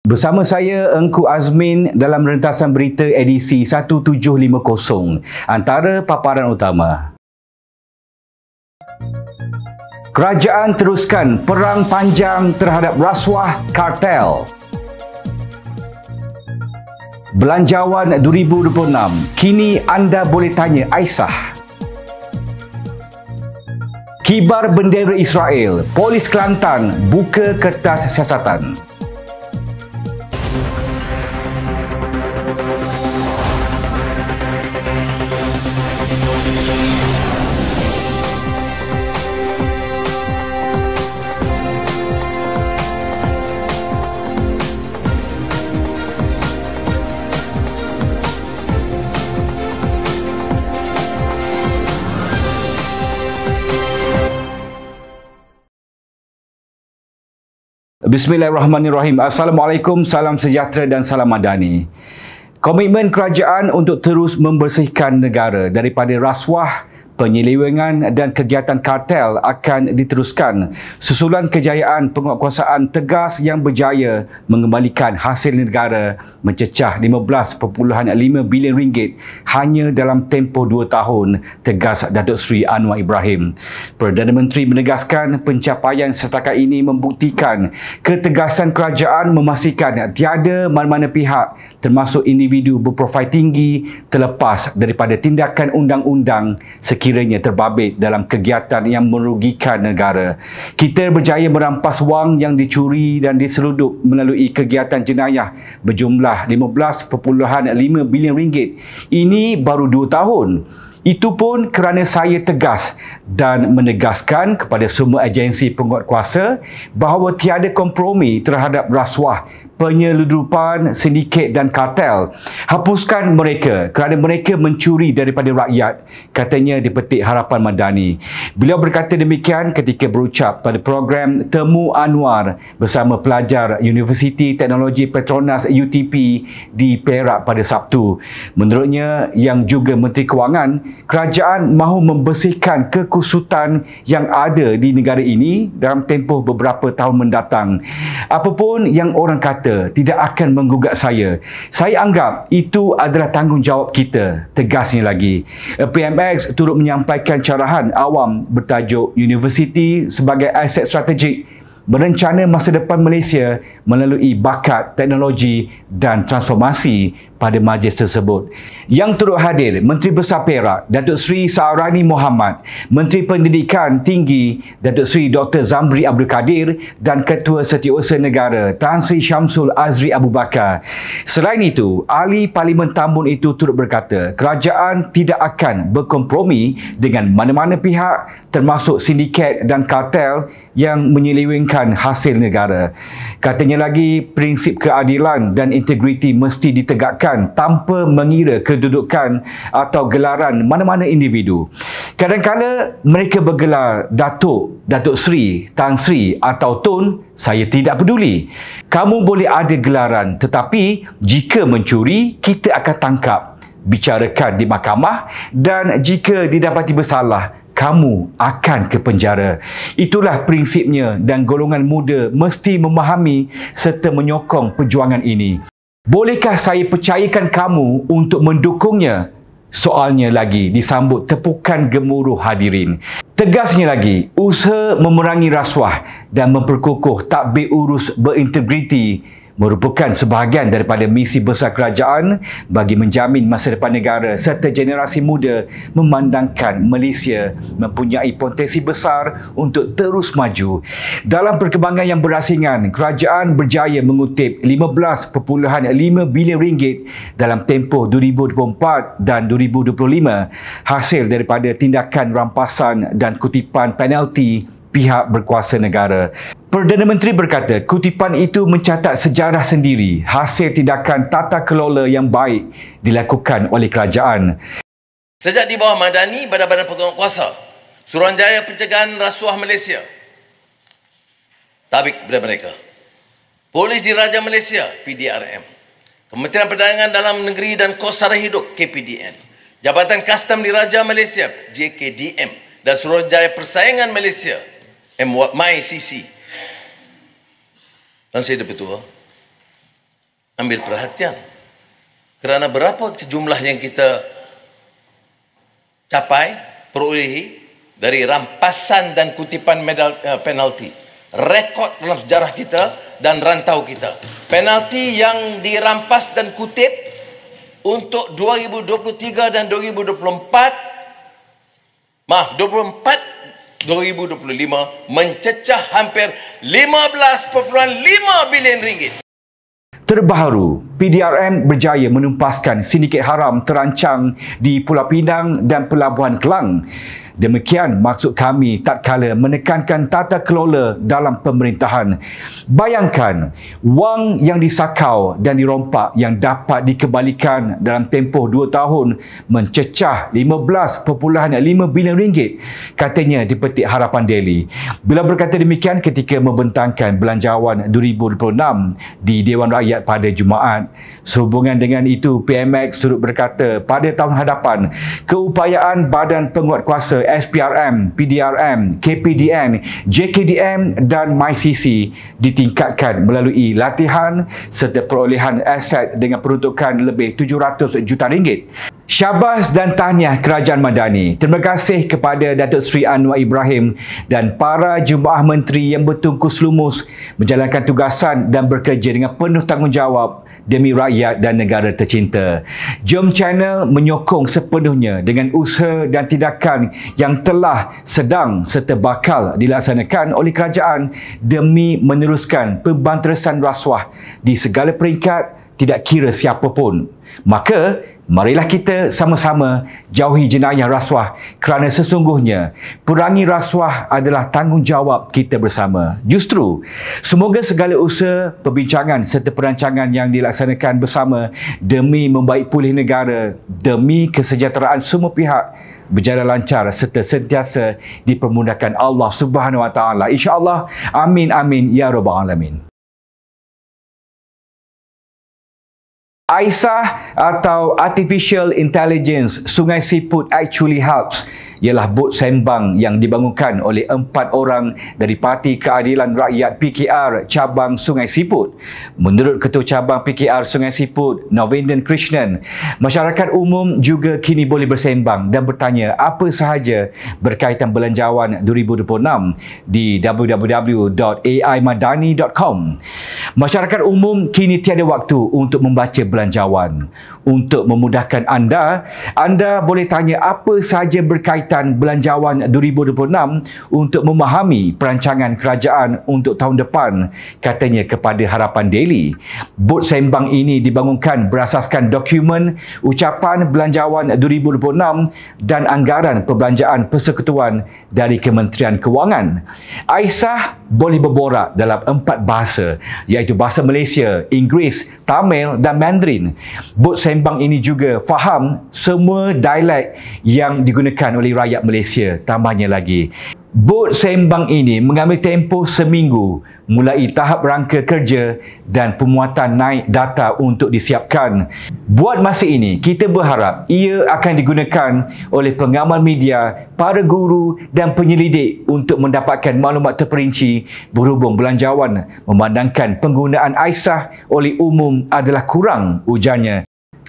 Bersama saya Engku Azmin dalam rentasan berita edisi 1750. Antara paparan utama. Kerajaan teruskan perang panjang terhadap rasuah kartel. Belanjawan 2026, kini anda boleh tanya Aisyah. Kibar bendera Israel, Polis Kelantan buka kertas siasatan. Bismillahirrahmanirrahim. Assalamualaikum, salam sejahtera dan salam madani. Komitmen kerajaan untuk terus membersihkan negara daripada rasuah, penyelewengan dan kegiatan kartel akan diteruskan susulan kejayaan penguatkuasaan tegas yang berjaya mengembalikan hasil negara mencecah 15.5 bilion ringgit hanya dalam tempoh 2 tahun, tegas Datuk Seri Anwar Ibrahim. Perdana Menteri menegaskan pencapaian setakat ini membuktikan ketegasan kerajaan memastikan tiada mana-mana pihak termasuk individu berprofil tinggi terlepas daripada tindakan undang-undang sekiranya terbabit dalam kegiatan yang merugikan negara. Kita berjaya merampas wang yang dicuri dan diseludup melalui kegiatan jenayah berjumlah 15.5 bilion ringgit. Ini baru 2 tahun. Itu pun kerana saya tegas dan menegaskan kepada semua agensi penguatkuasa bahawa tiada kompromi terhadap rasuah, penyeludupan, sindiket dan kartel. Hapuskan mereka kerana mereka mencuri daripada rakyat, katanya di Petik Harapan Madani. Beliau berkata demikian ketika berucap pada program Temu Anwar bersama pelajar Universiti Teknologi Petronas UTP di Perak pada Sabtu. Menurutnya, yang juga Menteri Kewangan, kerajaan mahu membersihkan kekusutan yang ada di negara ini dalam tempoh beberapa tahun mendatang. Apapun yang orang kata tidak akan menggugat saya. Saya anggap itu adalah tanggungjawab kita, tegasnya lagi. PMX turut menyampaikan carahan awam bertajuk Universiti sebagai aset strategik berencana masa depan Malaysia melalui bakat, teknologi dan transformasi pada majlis tersebut. Yang turut hadir Menteri Besar Perak Datuk Seri Saarani Mohamad, Menteri Pendidikan Tinggi Datuk Seri Dr. Zamri Abdul Kadir dan Ketua Setiausaha Negara Tan Sri Syamsul Azri Abu Bakar. Selain itu, ahli Parlimen Tambun itu turut berkata kerajaan tidak akan berkompromi dengan mana-mana pihak termasuk sindiket dan kartel yang menyelewengkan hasil negara. Katanya lagi, prinsip keadilan dan integriti mesti ditegakkan tanpa mengira kedudukan atau gelaran mana-mana individu. Kadang-kadang mereka bergelar Datuk, Datuk Seri, Tan Sri atau Tun, saya tidak peduli. Kamu boleh ada gelaran, tetapi jika mencuri, kita akan tangkap, bicarakan di mahkamah dan jika didapati bersalah, kamu akan ke penjara. Itulah prinsipnya dan golongan muda mesti memahami serta menyokong perjuangan ini. Bolehkah saya percayakan kamu untuk mendukungnya? Soalnya lagi disambut tepukan gemuruh hadirin. Tegasnya lagi, usaha memerangi rasuah dan memperkukuh tadbir urus berintegriti merupakan sebahagian daripada misi besar kerajaan bagi menjamin masa depan negara serta generasi muda memandangkan Malaysia mempunyai potensi besar untuk terus maju. Dalam perkembangan yang berasingan, kerajaan berjaya mengutip 15.5 bilion ringgit dalam tempoh 2024 dan 2025 hasil daripada tindakan rampasan dan kutipan penalti pihak berkuasa negara. Perdana Menteri berkata kutipan itu mencatat sejarah sendiri hasil tindakan tata kelola yang baik dilakukan oleh kerajaan. Sejak di bawah Madani, Badan-Badan Penguatkuasa, Suruhanjaya Pencegahan Rasuah Malaysia, tabik kepada mereka. Polis Diraja Malaysia, PDRM. Kementerian Perdagangan Dalam Negeri dan Kos Sara Hidup, KPDN. Jabatan Kastam Diraja Malaysia, JKDM. Dan Suruhanjaya Persaingan Malaysia, MyCC. Dan saya dah betul. ambil perhatian. Kerana berapa jumlah yang kita capai, perolehi dari rampasan dan kutipan medal penalti. Rekod dalam sejarah kita dan rantau kita. Penalti yang dirampas dan kutip untuk 2023 dan 2024, 2025 mencecah hampir 15.5 bilion ringgit. Terbaru, PDRM berjaya menumpaskan sindiket haram terancang di Pulau Pinang dan Pelabuhan Kelang. Demikian maksud kami tatkala menekankan tata kelola dalam pemerintahan. Bayangkan, wang yang disakau dan dirompak yang dapat dikembalikan dalam tempoh 2 tahun mencecah 15.5 bilion ringgit, katanya di Petik Harapan Daily. Bila berkata demikian ketika membentangkan Belanjawan 2026 di Dewan Rakyat pada Jumaat. Sehubungan dengan itu, PMX turut berkata pada tahun hadapan, keupayaan Badan Penguatkuasa SPRM, PDRM, KPDN, JKDM dan MyCC ditingkatkan melalui latihan serta perolehan aset dengan peruntukan lebih 700 juta ringgit. Syabas dan tahniah Kerajaan Madani. Terima kasih kepada Datuk Seri Anwar Ibrahim dan para jemaah menteri yang bertungkus lumus menjalankan tugasan dan bekerja dengan penuh tanggungjawab demi rakyat dan negara tercinta. Jom Channel menyokong sepenuhnya dengan usaha dan tindakan yang telah, sedang serta bakal dilaksanakan oleh kerajaan demi meneruskan pembanteresan rasuah di segala peringkat, tidak kira siapa pun. Maka, marilah kita sama-sama jauhi jenayah rasuah kerana sesungguhnya perangi rasuah adalah tanggungjawab kita bersama. Justru, semoga segala usaha, perbincangan serta perancangan yang dilaksanakan bersama demi membaik pulih negara, demi kesejahteraan semua pihak berjalan lancar serta sentiasa dipermudahkan Allah Subhanahu Wa Taala. InsyaAllah. Amin amin ya rabbal alamin. AISA atau Artificial Intelligence Sungai Siput Actually Helps ialah bot sembang yang dibangunkan oleh 4 orang dari Parti Keadilan Rakyat PKR cabang Sungai Siput. Menurut Ketua Cabang PKR Sungai Siput, Novinden Krishnan, masyarakat umum juga kini boleh bersembang dan bertanya apa sahaja berkaitan Belanjawan 2026 di www.aimadani.com. Masyarakat umum kini tiada waktu untuk membaca Belanjawan. Untuk memudahkan anda boleh tanya apa sahaja berkaitan Belanjawan 2026 untuk memahami perancangan kerajaan untuk tahun depan, katanya kepada Harapan Daily. Bot sembang ini dibangunkan berasaskan dokumen ucapan Belanjawan 2026 dan anggaran perbelanjaan persekutuan dari Kementerian Kewangan. AISA boleh berborak dalam 4 bahasa, iaitu bahasa Malaysia, Inggeris, Tamil dan Mandarin. Bot sembang ini juga faham semua dialek yang digunakan oleh rakyat Malaysia. Tambahnya lagi, bot sembang ini mengambil tempoh seminggu mulai tahap rangka kerja dan pemuatan naik data untuk disiapkan. Buat masa ini, kita berharap ia akan digunakan oleh pengamal media, para guru dan penyelidik untuk mendapatkan maklumat terperinci berhubung Belanjawan memandangkan penggunaan AISA oleh umum adalah kurang, ujarnya.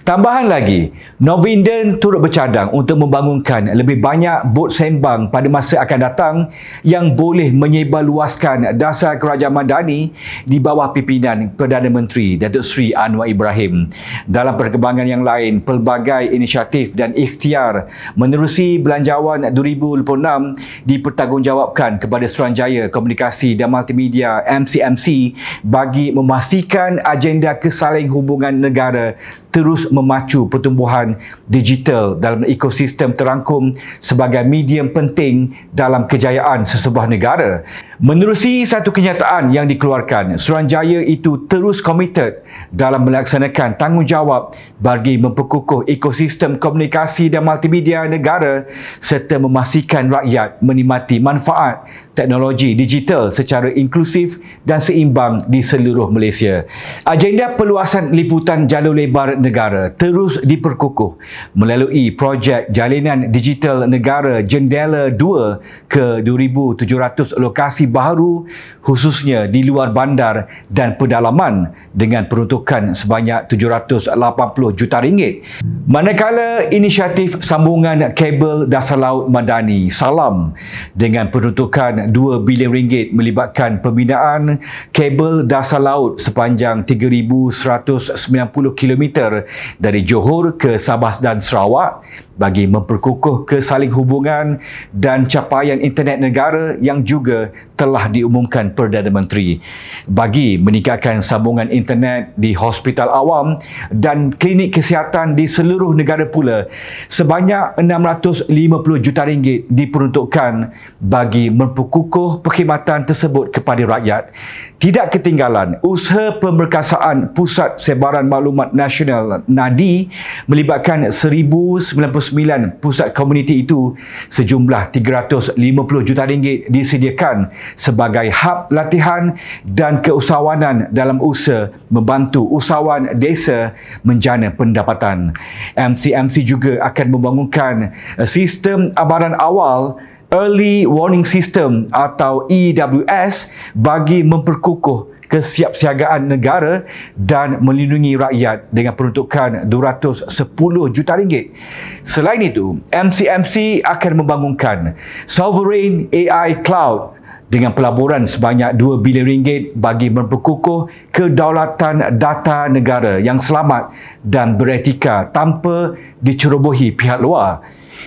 Tambahan lagi, Novinden turut bercadang untuk membangunkan lebih banyak bot sembang pada masa akan datang yang boleh menyebarluaskan dasar kerajaan Madani di bawah pimpinan Perdana Menteri Datuk Seri Anwar Ibrahim. Dalam perkembangan yang lain, pelbagai inisiatif dan ikhtiar menerusi Belanjawan 2026 dipertanggungjawabkan kepada Suruhanjaya Komunikasi dan Multimedia MCMC bagi memastikan agenda kesaling hubungan negara terus memacu pertumbuhan digital dalam ekosistem terangkum sebagai medium penting dalam kejayaan sesebuah negara. Menerusi satu kenyataan yang dikeluarkan, Suruhanjaya itu terus komited dalam melaksanakan tanggungjawab bagi memperkukuh ekosistem komunikasi dan multimedia negara serta memastikan rakyat menikmati manfaat teknologi digital secara inklusif dan seimbang di seluruh Malaysia. Agenda perluasan liputan jalur lebar negara terus diperkukuh melalui projek Jalinan Digital Negara Jendela 2 ke 2,700 lokasi komunikasi baharu khususnya di luar bandar dan pedalaman dengan peruntukan sebanyak 780 juta ringgit. Manakala inisiatif sambungan kabel dasar laut Madani SALAM dengan peruntukan 2 bilion ringgit melibatkan pembinaan kabel dasar laut sepanjang 3,190 km dari Johor ke Sabah dan Sarawak bagi memperkukuh kesaling hubungan dan capaian internet negara yang juga telah diumumkan Perdana Menteri bagi meningkatkan sambungan internet di hospital awam dan klinik kesihatan di seluruh negara pula. Sebanyak 650 juta ringgit diperuntukkan bagi memperkukuh perkhidmatan tersebut kepada rakyat. Tidak ketinggalan, usaha pemberkasaan Pusat Sebaran Maklumat Nasional NADI melibatkan 1,099 pusat komuniti itu, sejumlah 350 juta ringgit disediakan sebagai hub latihan dan keusahawanan dalam usaha membantu usahawan desa menjana pendapatan. MCMC juga akan membangunkan sistem abaran awal Early Warning System atau EWS bagi memperkukuh kesiapsiagaan negara dan melindungi rakyat dengan peruntukan 210 juta ringgit. Selain itu, MCMC akan membangunkan Sovereign AI Cloud dengan pelaburan sebanyak 2 bilion ringgit bagi memperkukuh kedaulatan data negara yang selamat dan beretika tanpa dicerobohi pihak luar.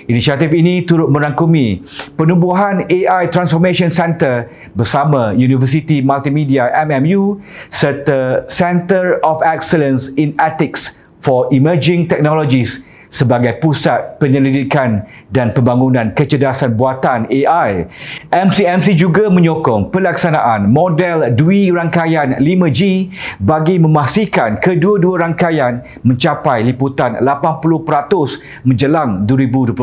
Inisiatif ini turut merangkumi penubuhan AI Transformation Center bersama Universiti Multimedia MMU serta Center of Excellence in Ethics for Emerging Technologies sebagai pusat penyelidikan dan pembangunan kecerdasan buatan AI. MCMC juga menyokong pelaksanaan model dui rangkaian 5G bagi memastikan kedua-dua rangkaian mencapai liputan 80% menjelang 2026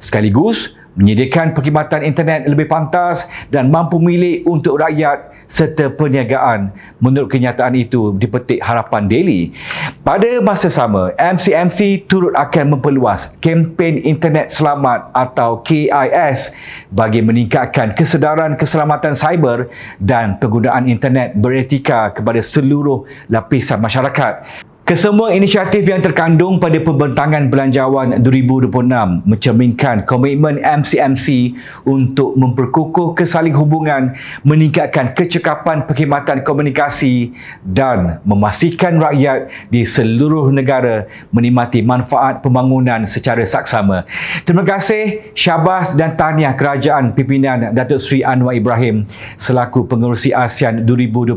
sekaligus menyediakan perkhidmatan internet lebih pantas dan mampu milik untuk rakyat serta perniagaan. Menurut kenyataan itu dipetik Harapan Daily. Pada masa sama, MCMC turut akan memperluas kempen Internet Selamat atau KIS bagi meningkatkan kesedaran keselamatan cyber dan penggunaan internet beretika kepada seluruh lapisan masyarakat. Kesemua inisiatif yang terkandung pada Pembentangan Belanjawan 2026 mencerminkan komitmen MCMC untuk memperkukuh kesaling hubungan, meningkatkan kecekapan perkhidmatan komunikasi dan memastikan rakyat di seluruh negara menikmati manfaat pembangunan secara saksama. Terima kasih, syabas dan tahniah kerajaan pimpinan Datuk Seri Anwar Ibrahim selaku pengerusi ASEAN 2025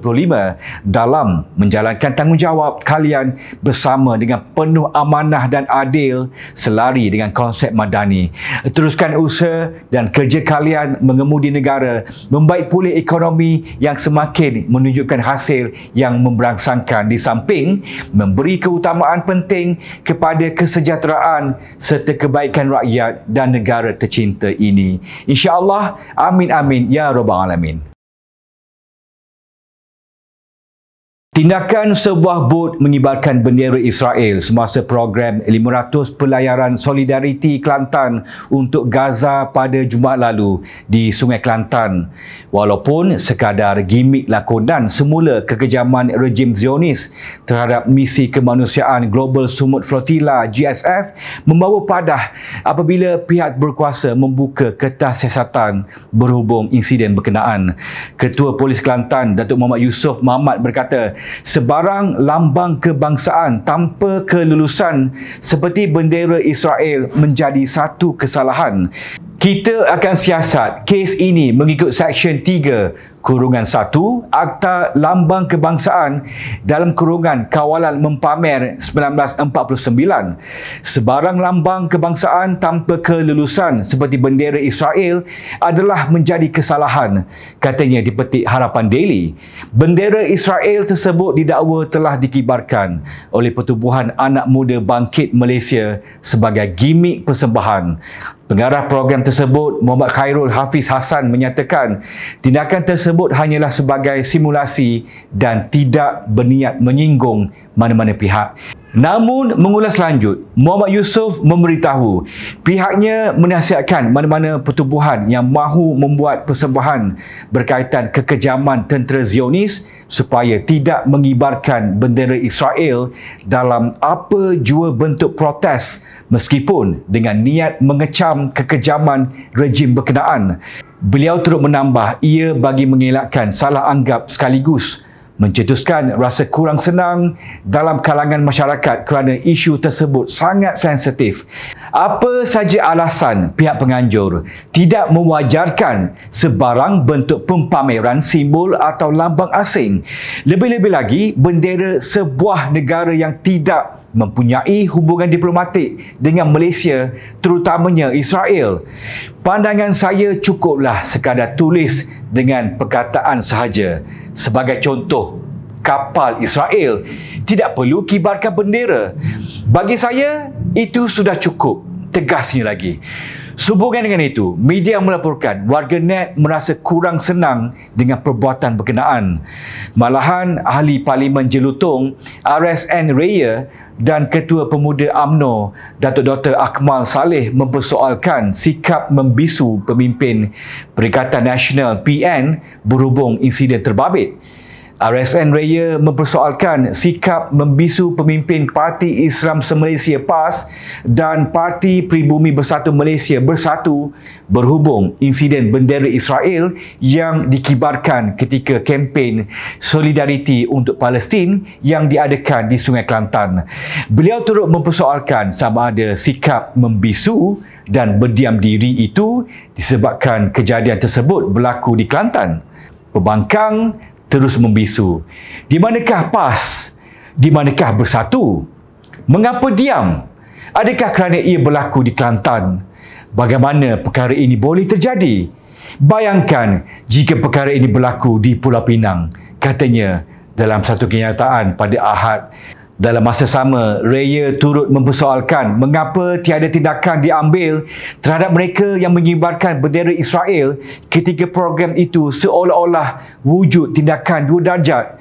dalam menjalankan tanggungjawab kalian bersama dengan penuh amanah dan adil selari dengan konsep Madani. Teruskan usaha dan kerja kalian mengemudi negara, membaik pulih ekonomi yang semakin menunjukkan hasil yang memberangsangkan di samping memberi keutamaan penting kepada kesejahteraan serta kebaikan rakyat dan negara tercinta ini. InsyaAllah, amin amin ya rabbal alamin. Tindakan sebuah bot mengibarkan bendera Israel semasa program 500 pelayaran solidariti Kelantan untuk Gaza pada Jumaat lalu di Sungai Kelantan. Walaupun sekadar gimik lakonan semula kekejaman rejim Zionis terhadap misi kemanusiaan Global Sumut Flotilla GSF membawa padah apabila pihak berkuasa membuka kertas siasatan berhubung insiden berkenaan. Ketua Polis Kelantan Datuk Muhammad Yusof Muhammad berkata, sebarang lambang kebangsaan tanpa kelulusan seperti bendera Israel menjadi satu kesalahan. Kita akan siasat kes ini mengikut Seksyen 3/1 Akta Lambang Kebangsaan dalam kurungan Kawalan Mempamer 1949. Sebarang lambang kebangsaan tanpa kelulusan seperti bendera Israel adalah menjadi kesalahan, katanya dipetik Harapan Daily. Bendera Israel tersebut didakwa telah dikibarkan oleh Pertubuhan Anak Muda Bangkit Malaysia sebagai gimik persembahan. Pengarah program tersebut, Muhammad Khairul Hafiz Hassan, menyatakan tindakan tersebut hanyalah sebagai simulasi dan tidak berniat menyinggung mana-mana pihak. Namun, mengulas lanjut, Muhammad Yusof memberitahu pihaknya menasihatkan mana-mana pertubuhan yang mahu membuat persembahan berkaitan kekejaman tentera Zionis supaya tidak mengibarkan bendera Israel dalam apa jua bentuk protes meskipun dengan niat mengecam kekejaman rejim berkenaan. Beliau turut menambah ia bagi mengelakkan salah anggap sekaligus mencetuskan rasa kurang senang dalam kalangan masyarakat kerana isu tersebut sangat sensitif. Apa saja alasan pihak penganjur tidak mewajarkan sebarang bentuk pempameran simbol atau lambang asing. Lebih-lebih lagi, bendera sebuah negara yang tidak mempunyai hubungan diplomatik dengan Malaysia, terutamanya Israel. Pandangan saya cukuplah sekadar tulis dengan perkataan sahaja. Sebagai contoh, kapal Israel tidak perlu kibarkan bendera. Bagi saya, itu sudah cukup. Tegasnya lagi. Sehubungan dengan itu, media melaporkan warganet merasa kurang senang dengan perbuatan berkenaan. Malahan, Ahli Parlimen Jelutong, RSN Raya dan Ketua Pemuda UMNO, Datuk Dr. Akmal Saleh mempersoalkan sikap membisu pemimpin Perikatan Nasional PN berhubung insiden terbabit. RSN Raya mempersoalkan sikap membisu pemimpin Parti Islam Se-Malaysia PAS dan Parti Pribumi Bersatu Malaysia Bersatu berhubung insiden bendera Israel yang dikibarkan ketika kempen Solidariti untuk Palestin yang diadakan di Sungai Kelantan. Beliau turut mempersoalkan sama ada sikap membisu dan berdiam diri itu disebabkan kejadian tersebut berlaku di Kelantan. Pembangkang terus membisu. Di manakah PAS? Di manakah Bersatu? Mengapa diam? Adakah kerana ia berlaku di Kelantan? Bagaimana perkara ini boleh terjadi? Bayangkan jika perkara ini berlaku di Pulau Pinang, katanya dalam satu kenyataan pada Ahad. Dalam masa sama, Raya turut mempersoalkan mengapa tiada tindakan diambil terhadap mereka yang mengibarkan bendera Israel ketika program itu seolah-olah wujud tindakan dua darjat.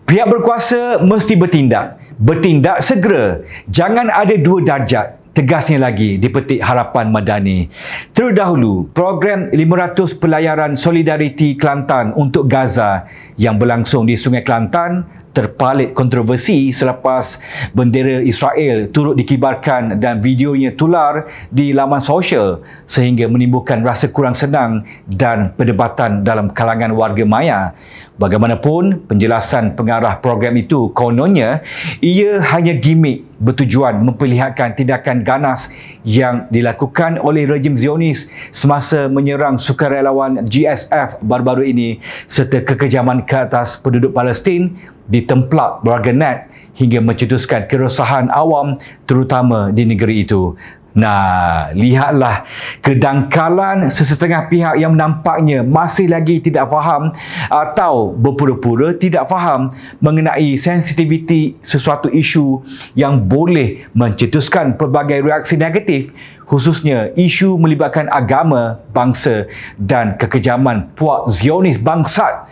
Pihak berkuasa mesti bertindak. Bertindak segera. Jangan ada dua darjat. Tegasnya lagi dipetik Harapan Madani. Terdahulu, program 500 pelayaran Solidariti Kelantan untuk Gaza yang berlangsung di Sungai Kelantan terpalit kontroversi selepas bendera Israel turut dikibarkan dan videonya tular di laman sosial sehingga menimbulkan rasa kurang senang dan perdebatan dalam kalangan warga maya. Bagaimanapun, penjelasan pengarah program itu kononnya ia hanya gimik bertujuan memperlihatkan tindakan ganas yang dilakukan oleh rejim Zionis semasa menyerang sukarelawan GSF baru-baru ini serta kekejaman ke atas penduduk Palestin ditemplak warganet hingga mencetuskan keresahan awam terutama di negeri itu. Nah, lihatlah kedangkalan sesetengah pihak yang nampaknya masih lagi tidak faham atau berpura-pura tidak faham mengenai sensitiviti sesuatu isu yang boleh mencetuskan pelbagai reaksi negatif, khususnya isu melibatkan agama, bangsa dan kekejaman puak Zionis bangsat.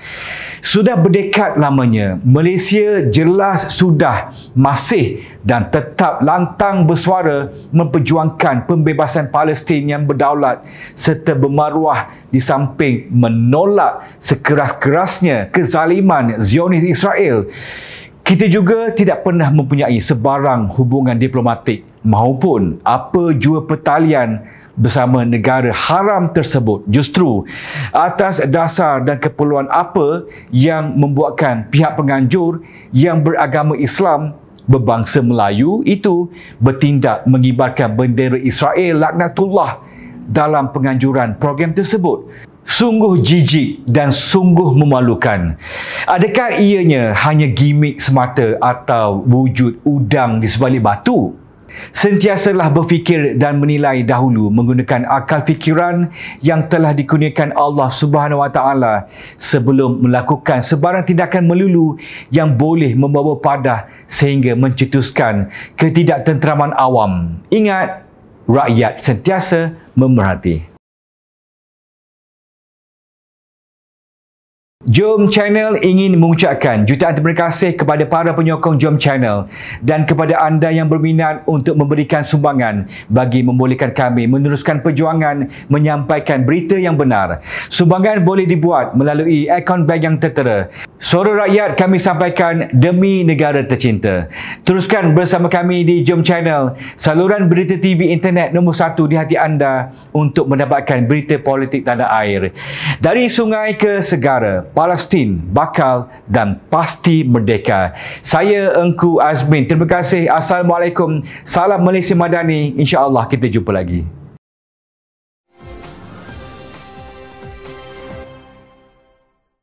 Sudah berdekad lamanya, Malaysia jelas sudah, masih dan tetap lantang bersuara memperjuangkan pembebasan Palestin yang berdaulat serta bermaruah di samping menolak sekeras-kerasnya kezaliman Zionis Israel. Kita juga tidak pernah mempunyai sebarang hubungan diplomatik maupun apa jua pertalian bersama negara haram tersebut. Justru atas dasar dan keperluan apa yang membuatkan pihak penganjur yang beragama Islam berbangsa Melayu itu bertindak mengibarkan bendera Israel laknatullah dalam penganjuran program tersebut. Sungguh jijik dan sungguh memalukan. Adakah ianya hanya gimik semata atau wujud udang di sebalik batu? Sentiasalah berfikir dan menilai dahulu menggunakan akal fikiran yang telah dikurniakan Allah Subhanahu Wa Taala sebelum melakukan sebarang tindakan melulu yang boleh membawa padah sehingga mencetuskan ketidaktenteraman awam. Ingat, rakyat sentiasa memerhati. Jom Channel ingin mengucapkan jutaan terima kasih kepada para penyokong Jom Channel dan kepada anda yang berminat untuk memberikan sumbangan bagi membolehkan kami meneruskan perjuangan menyampaikan berita yang benar. Sumbangan boleh dibuat melalui akaun bank yang tertera. Suara rakyat kami sampaikan demi negara tercinta. Teruskan bersama kami di Jom Channel, saluran berita TV internet nombor 1 di hati anda untuk mendapatkan berita politik tanah air. Dari sungai ke segara, Palestin bakal dan pasti merdeka. Saya Engku Azmin. Terima kasih. Assalamualaikum. Salam Malaysia Madani. InsyaAllah kita jumpa lagi.